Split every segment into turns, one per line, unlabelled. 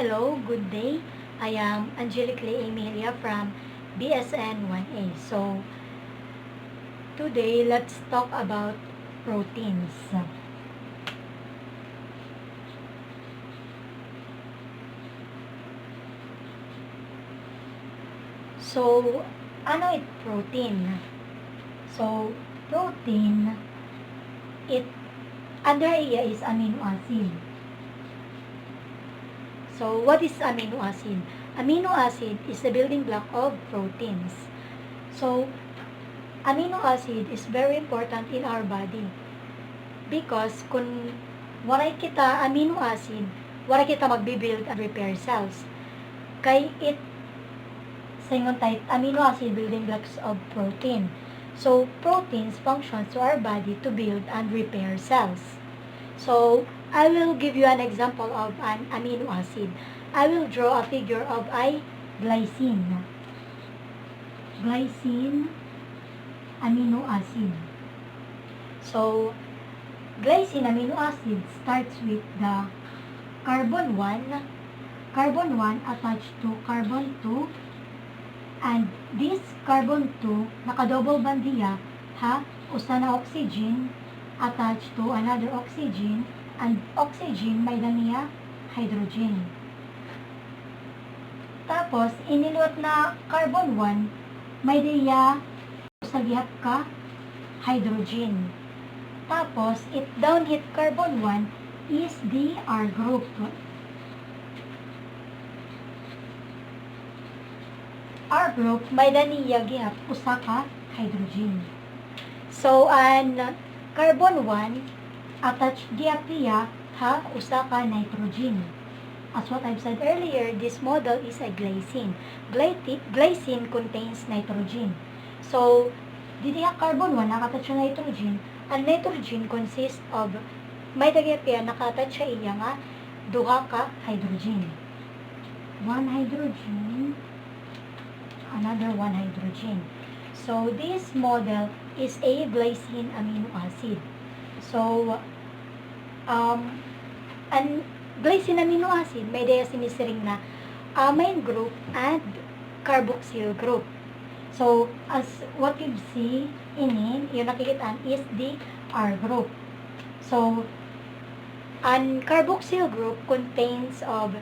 hello, good day. I am Angieliquie Mejilla from BSN 1A. So, today let's talk about proteins. So, ano it protein? So, protein, it under iya is amino acid. So, what is amino acid? Amino acid is the building block of proteins. So, amino acid is very important in our body because kung waray kita amino acid, waray kita magbibuild and repair cells. Kay it singon tayo amino acid building blocks of protein. So, proteins functions to our body to build and repair cells. So, I will give you an example of an amino acid. I will draw a figure of glycine. Glycine amino acid. So, glycine amino acid starts with the carbon 1 attached to carbon 2, and this carbon 2 naka-double bond diya, usa na oxygen attached to another oxygen, and oxygen may niya hydrogen. Tapos iniluot na carbon 1 may diya usa gihap ka hydrogen. Tapos it down hit carbon 1 is the R group. R group may niya gihap usa ka hydrogen. So an carbon 1 attached gihap niya usa ka nitrogen. As what I've said earlier, this model is a glycine. Glycine contains nitrogen. So, diya carbon 1 nakatouch sa nitrogen, and nitrogen consists of may dagit kaya nakatouch sa iya nga duha ka hydrogen. One hydrogen, another one hydrogen. So, this model is a glycine amino acid. So, an glycine amino acid may daya sinisiring na amine group and carboxyl group. So, as what you see yung nakikitaan is the R group. So, an carboxyl group contains of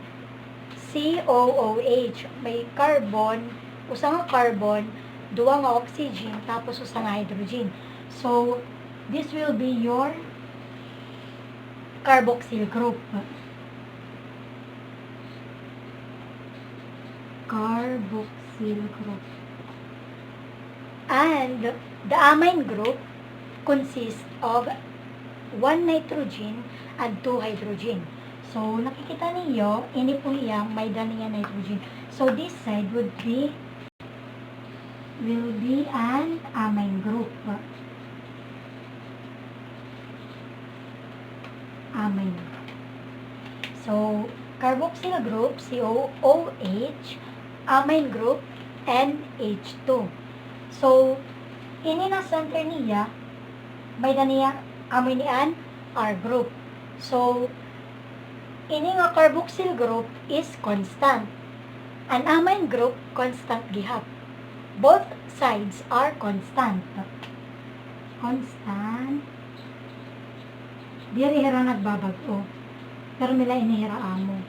COOH. May carbon, usa nga carbon, duwa nga oxygen, tapos usa nga hydrogen. So, this will be your carboxyl group. Carboxyl group. And the amine group consists of 1 nitrogen and 2 hydrogen. So, nakikita niyo, ini po iyang may daniya nitrogen. So, this side will be an amine group. Amine. So, carboxyl group, COOH, amine group, NH2. So, ini na center niya, may daniya aminian R group. So, ini nga carboxyl group is constant. An amine group, constant gihap. Both sides are constant. Constant. Diri hira nagbabago. Pero nila inihira amo.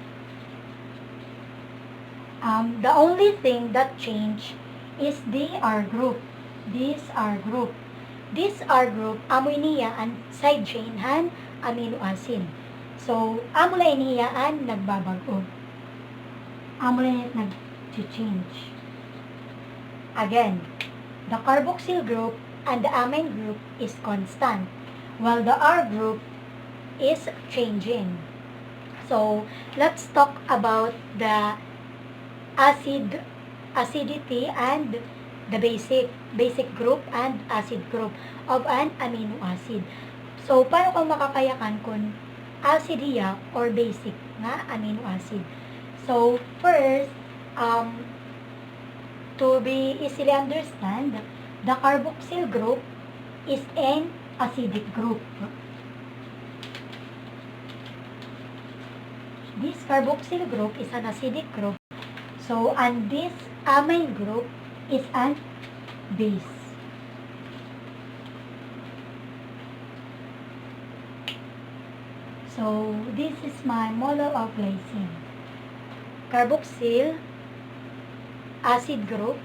The only thing that change is the R group. This R group. This R group, amoy niya ang side chain han amino acid. So, amo la niya ang nagbabago. Amo la nag-change. Again, the carboxyl group and the amine group is constant, while the R group is changing. So, let's talk about the acidity and the basic group and acid group of an amino acid. So, paano kang makakayakan kung acid iya or basic nga amino acid? So, first, to be easily understand, the carboxyl group is an acidic group. this carboxyl group is an acidic group. So, and this amine group is an base. So, this is my model of glycine. Carboxyl acid group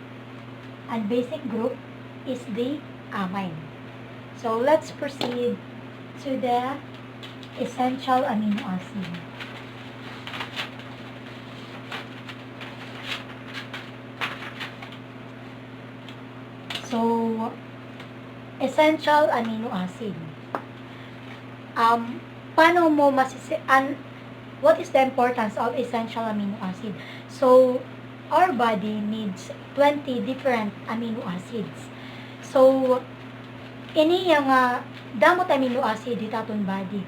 and basic group is the amine. So, let's proceed to the essential amino acid. So, essential amino acid. Paano mo what is the importance of essential amino acid? So, our body needs 20 different amino acids. So, ini yung damot amino acid dito aton body.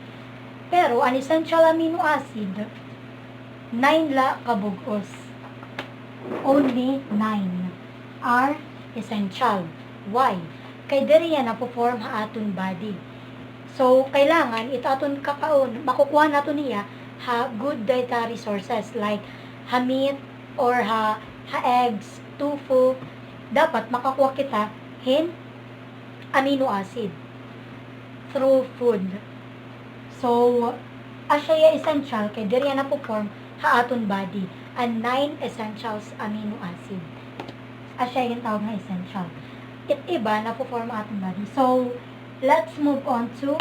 Pero, an essential amino acid, 9 la kabugos. Only 9 are essential. Why? Kay diri yan na-perform ha aton body. So, kailangan itaton kakaon, makukuha nato niya ha good dietary sources like ha meat or ha eggs, tofu. Dapat makakuha kita hin amino acid through food. So, asya essential kay diri na perform ha aton body and 9 essentials amino acid. Asya yung tawag na essential. Iba na perform aton body. So, let's move on to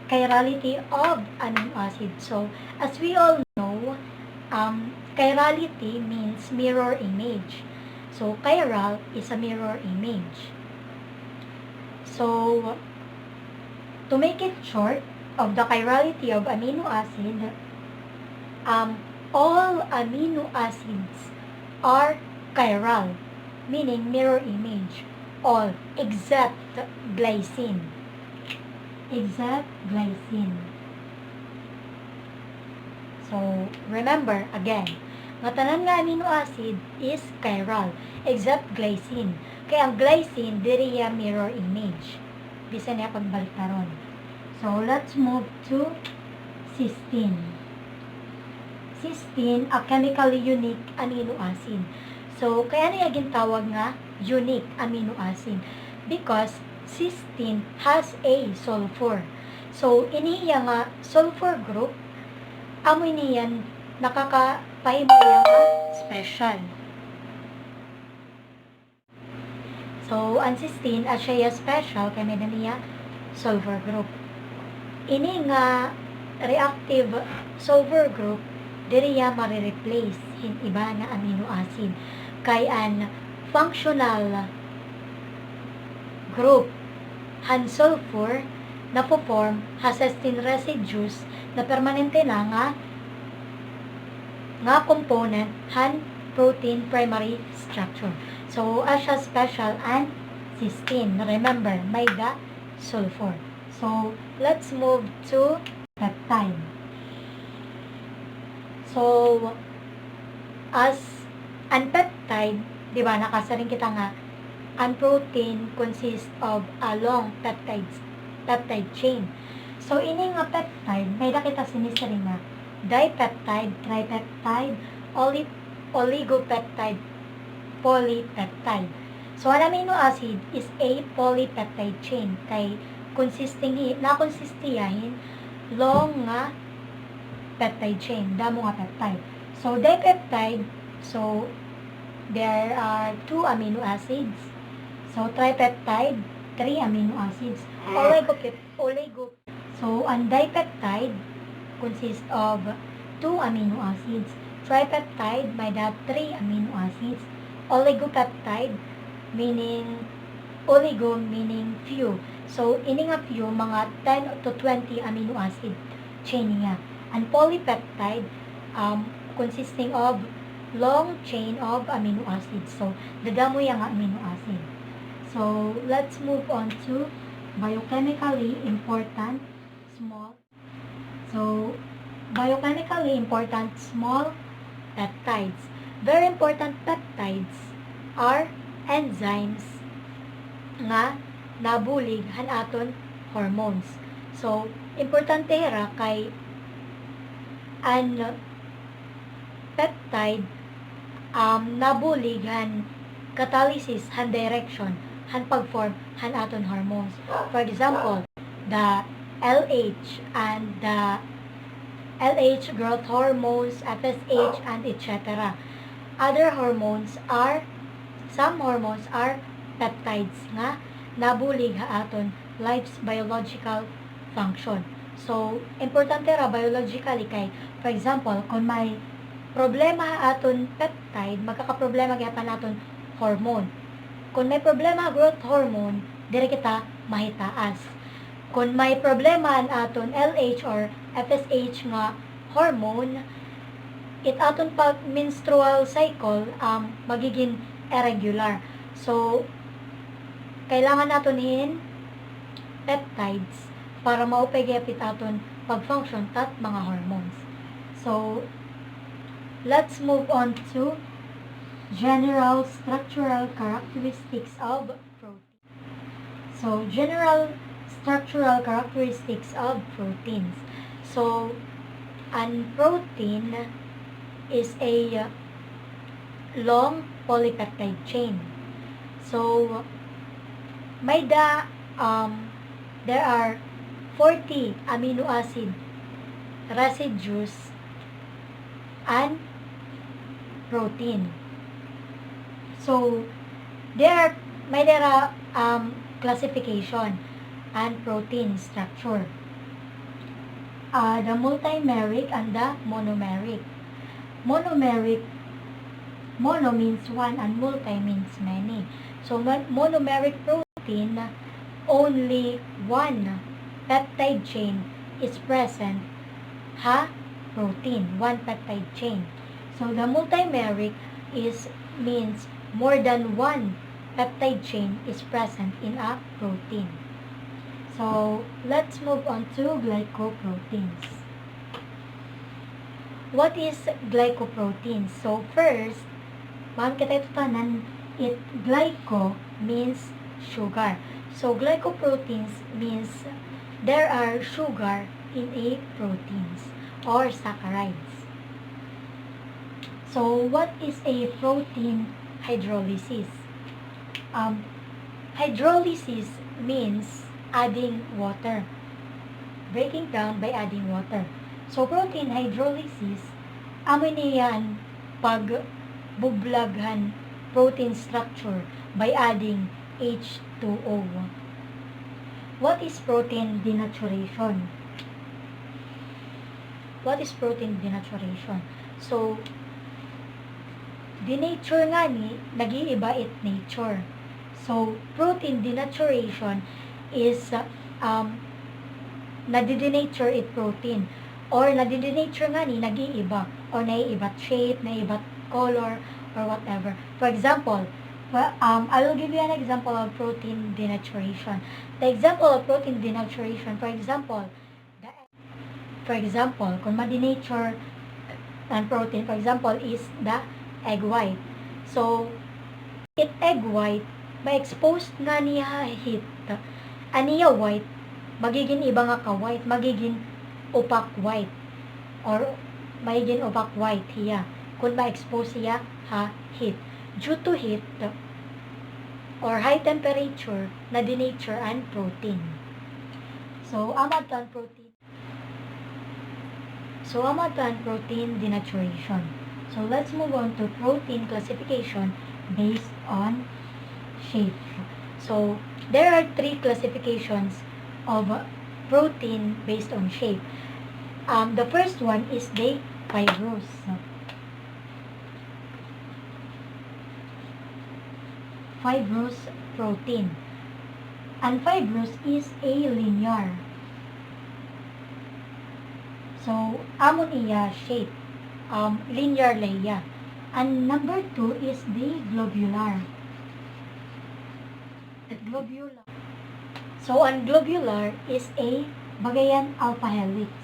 chirality of amino acid. So, as we all know, chirality means mirror image. So, chiral is a mirror image. So, to make it short, of the chirality of amino acid, all amino acids are chiral, meaning mirror image, all except glycine. So, remember, again, nga tanan nga amino acid is chiral, except glycine. Kaya ang glycine, diri ya mirror image. Bisa niya pagbalik taron. So, let's move to cysteine. Cysteine, a chemically unique amino acid. So, kaya niya gintawag nga unique amino acid because cysteine has a sulfur. So, iniya nga sulfur group, amoy niyan nakakapahimaya nga special. So, ang cysteine at siya special kay may niya sulfur group. Ini nga reactive sulfur group diriya ma-replace hin iba na amino acid kay an functional group han sulfur na po-form ha cysteine residues na permanente na nga component han protein primary structure. So, asya special and cysteine. Remember, may the sulfur. So, let's move to peptide. So, as an peptide, di ba, nakasaring kita nga, an protein consists of a long peptide chain. So, ini nga peptide, may nakita sinisiring nga, dipeptide, tripeptide, oligopeptide, polypeptide. So, an amino acid is a polypeptide chain kay nakonsistiyahin long nga peptide chain, damo nga peptide. So, dipeptide, so, there are 2 amino acids. So, tripeptide, 3 amino acids. So, ang dipeptide consists of 2 amino acids. Tripeptide, may 3 amino acids. Oligopeptide, meaning few. So, ini nga few, mga 10 to 20 amino acid chain niya. And polypeptide, consisting of long chain of amino acids. So, dadamo yung amino acid. So, let's move on to biochemically important small peptides. Very important peptides are enzymes nga nabulig han aton hormones. So, importante ra kay peptide nabulig han catalysis han direction han pagform han aton hormones. For example, the LH and the LH growth hormones, FSH, and etc. Other hormones are, some hormones are peptides nga nabulig ha aton life's biological function. So, importante ra biologically kay, for example, kung may problema ha aton peptide, magkakaproblema gyapon aton hormone. Kung may problema growth hormone, dire kita mahitaas. Kung may problema ang aton LH or FSH nga hormone, it aton pag menstrual cycle magiging irregular. So, kailangan naton hin peptides para maupay gyapit aton pag-function tat mga hormones. So, let's move on to general structural characteristics of protein. So, general structural characteristics of proteins. So, an protein is a long polypeptide chain. So, there are 40 amino acid residues and protein. So, there are classification and protein structure. The multimeric and the monomeric. Mono means one and multi means many. So, monomeric protein, only one peptide chain is present protein, one peptide chain. So, the multimeric means more than one peptide chain is present in a protein. So, let's move on to glycoproteins. What is glycoproteins? So, first, kita ito tanan, glyco means sugar. So, glycoproteins means there are sugar in a proteins or saccharides. So, what is a protein hydrolysis? Hydrolysis means adding water. Breaking down by adding water. So, protein hydrolysis, amo niyan pagbubulaghan protein structure by adding H2O. What is protein denaturation? What is protein denaturation? So, denature nga ni, nag-iiba it nature. So, protein denaturation is nadidenature it protein, or nadidenature nga ni, nag-iiba, or naiibat shape, naiibat color, or whatever. For example, I will give you an example of protein denaturation. The example of protein denaturation, for example, kung ma-denature ang protein, for example, is the egg white. So, egg white, ma-exposed nga niya heat, aniya white, magiging iba nga ka-white, magiging opaque white, or magiging opaque white hiya, kung ma-expose siya heat. Due to heat or high temperature, na denature and protein. So, amad to ang protein denaturation. So, let's move on to protein classification based on shape. So, there are 3 classifications of protein based on shape. The first one is the fibrous. Fibrous protein. And fibrous is a linear. So, amon iya shape. Linear layer. And number 2 is the globular. So, ang globular is a bagayan alpha helix.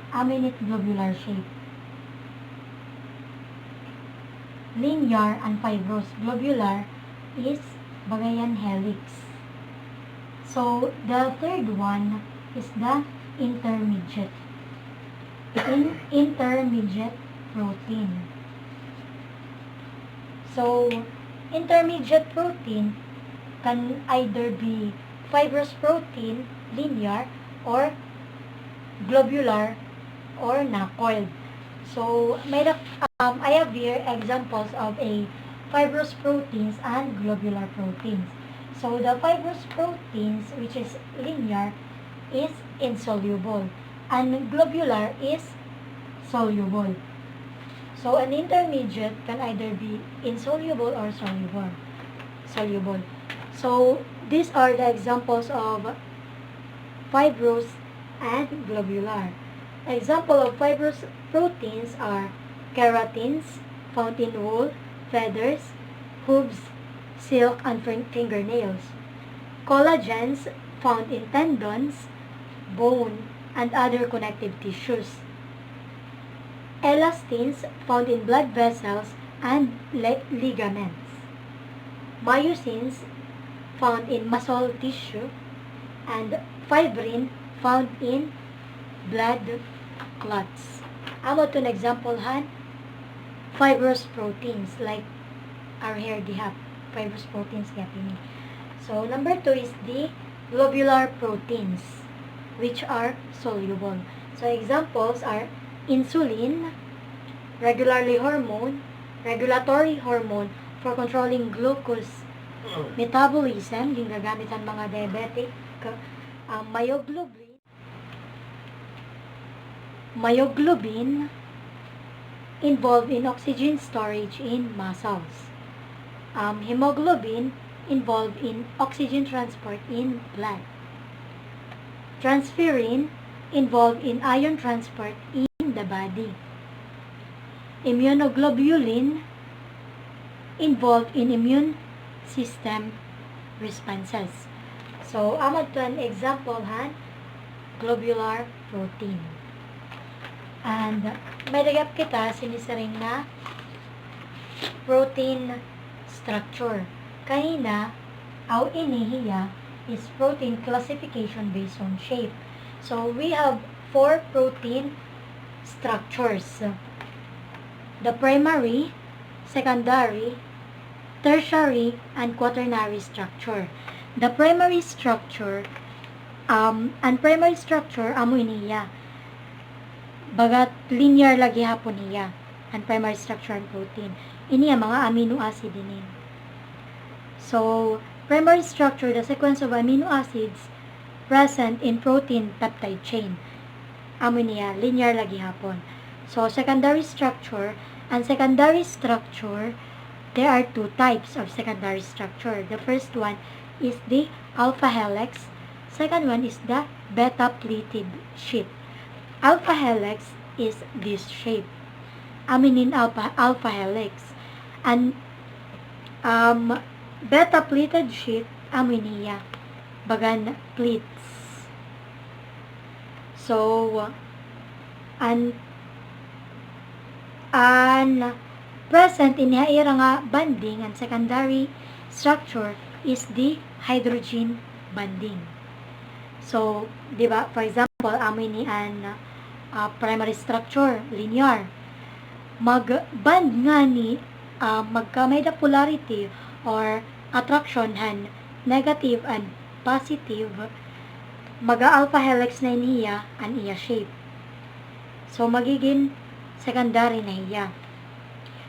Aminate globular shape. Linear and fibrous. Globular is bagayan helix. So, the third one is the intermediate. Intermediate protein. So, intermediate protein can either be fibrous protein, linear, or globular, or na-coiled. So, I have here examples of a fibrous proteins and globular proteins. So, the fibrous proteins, which is linear, is insoluble, and globular is soluble. So, an intermediate can either be insoluble or soluble. So, these are the examples of fibrous and globular. Example of fibrous proteins are keratins, found in wool, feathers, hooves, silk, and fingernails. Collagens, found in tendons, bone, and other connective tissues. Elastins, found in blood vessels and ligaments. Myosins, found in muscle tissue, and fibrin, found in blood clots. Amo to an example han fibrous proteins like our hair di have fibrous proteins gapini. So number 2 is the globular proteins, which are soluble. So examples are insulin, regulatory hormone for controlling glucose metabolism, yung gagamit ang mga diabetic, myoglobin involved in oxygen storage in muscles. Hemoglobin involved in oxygen transport in blood. Transferrin involved in ion transport in the body. Immunoglobulin involved in immune system responses. So, amad to an example han globular protein. And may dagap kita sinisaring na protein structure. Kanina, our inihiya is protein classification based on shape. So, we have 4 protein structures. The primary, secondary, tertiary, and quaternary structure. The primary structure, amo iniya. Bagat linear lagi hapon niya ang primary structure and protein. Ini ang mga amino acid din. So, primary structure, the sequence of amino acids present in protein peptide chain. Amo niya, linear lagi hapon. So, secondary structure, there are 2 types of secondary structure. The first one is the alpha helix. Second one is the beta pleated sheet. Alpha helix is this shape. Aminin alpha helix. And beta pleated sheet, aminiya. Bagan pleats. So, and present in ira nga bonding and secondary structure is the hydrogen bonding. So, di ba, for example, amini an primary structure, linear. Mag-band nga ni magkamay da polarity or attraction han negative and positive, maga-alpha helix na niya an iya shape. So, magiging secondary na hiya.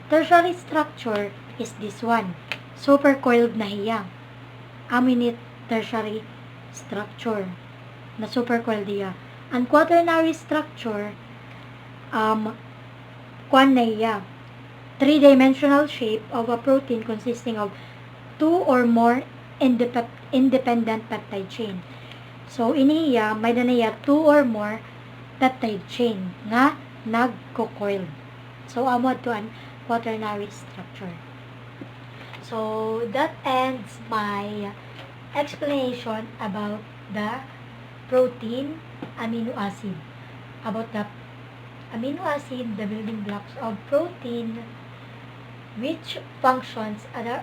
Tertiary structure is this one. Supercoiled na hiya. Aminit tertiary structure na supercoiled hiya. Ang quaternary structure, kwan na hiya. 3-dimensional shape of a protein consisting of 2 or more independent peptide chain. So, iniya, may na niya 2 or more peptide chain nga nagko-coiled. So, amod to an quaternary structure. So, that ends my explanation about the protein amino acid. About the amino acid, the building blocks of protein, which functions at our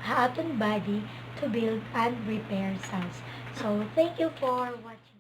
atom body to build and repair cells. So, thank you for watching.